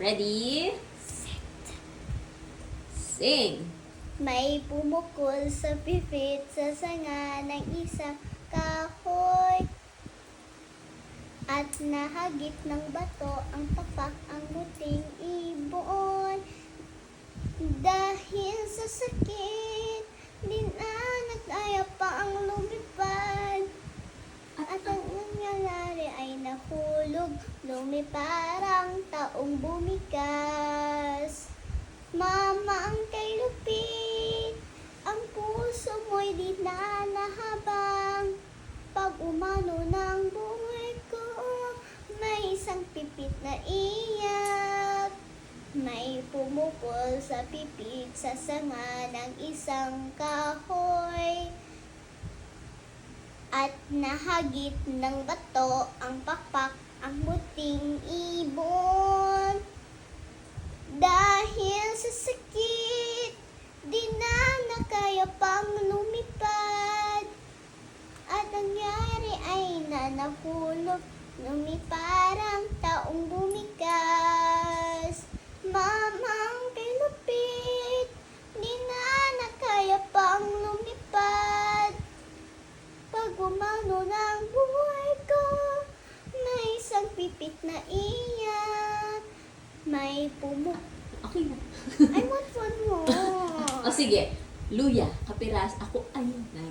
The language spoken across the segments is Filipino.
Ready? Sing! May pumukol sa pipit sa sanga ng isang kahoy. At nahagip ng bato ang tapak ang buting ibon. Dahil sa sakit, di na nagkaya pa ang lumipad. At ang nangyayari ay nahulog, lumiparang taong bumigas. Mama, ang kay lupit, ang puso mo'y di na nahabang. Pag umano ng buhay ko, may isang pipit na iyak. May pumukol sa pipit sa sanga ng isang kahoy. At nahagit ng bato ang pakpak ang buting ibon. Dahil sa sakit, di na nakaya pang lumipad. At ang nangyari ay nanahulog, lumiparang taong bumigas. Mamang kay lupit, di na nakaya pang lumipad. Pag umano ng buhay ko, may isang pipit na iyak. May Okay na. I want one more. O sige. Luya, kapiras. Ako, ayun na.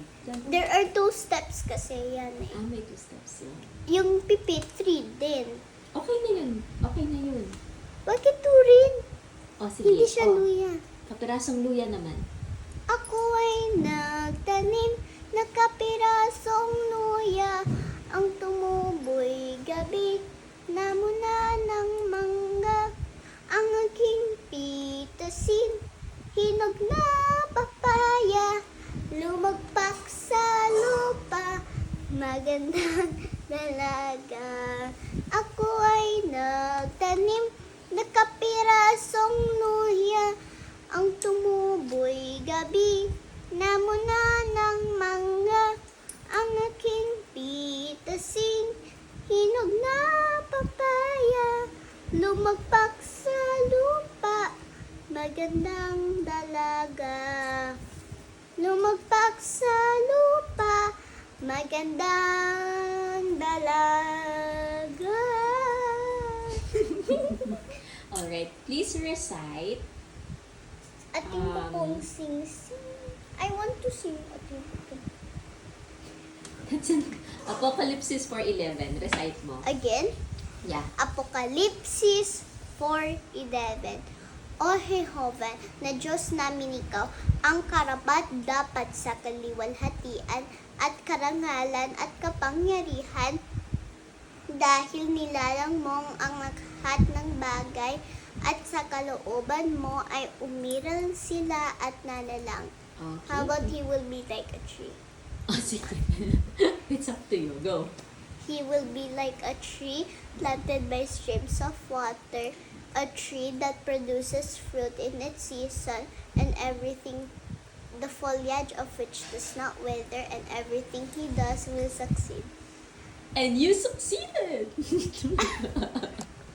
There are 2 steps kasi yan eh. May 2 steps yun. Yung pipit, 3 din. Okay na yun. Okay na yun. Bakit 2 rin? O sige. Hindi siya O, luya. kapirasong luya naman. Ako ay nagtanim na kapirasong luya. Ang tumuboy gabi, namuna ng mangga. Ang aking pitasin, hinog na papaya. Lumagpak sa lupa, magandang dalaga. Ako ay nagtanim na kapirasong luya. Ang tumuboy gabi, namuna ng mangga. Ang aking pitasin, hinog na papaya. Lumagpak sa lupa, magandang dalaga. Lumagpak sa lupa, magandang dalaga. Alright. Please recite. Ating pupong sing-sing. I want to sing ating pupong. That's an Apocalypse 4:11. Recite mo. Again, Yeah. Apokalipsis 4:11. O Jehovah, na Diyos namin ikaw, ang karapat dapat sa kaliwalhatian at karangalan at kapangyarihan, dahil nilalang mong ang lahat ng bagay at sa kalooban mo ay umiral sila at nalalang. Okay. How about he will be like a tree? O sige. It's up to you. Go. He will be like a tree planted by streams of water, a tree that produces fruit in its season, and everything, the foliage of which does not wither, and everything he does will succeed. And you succeeded!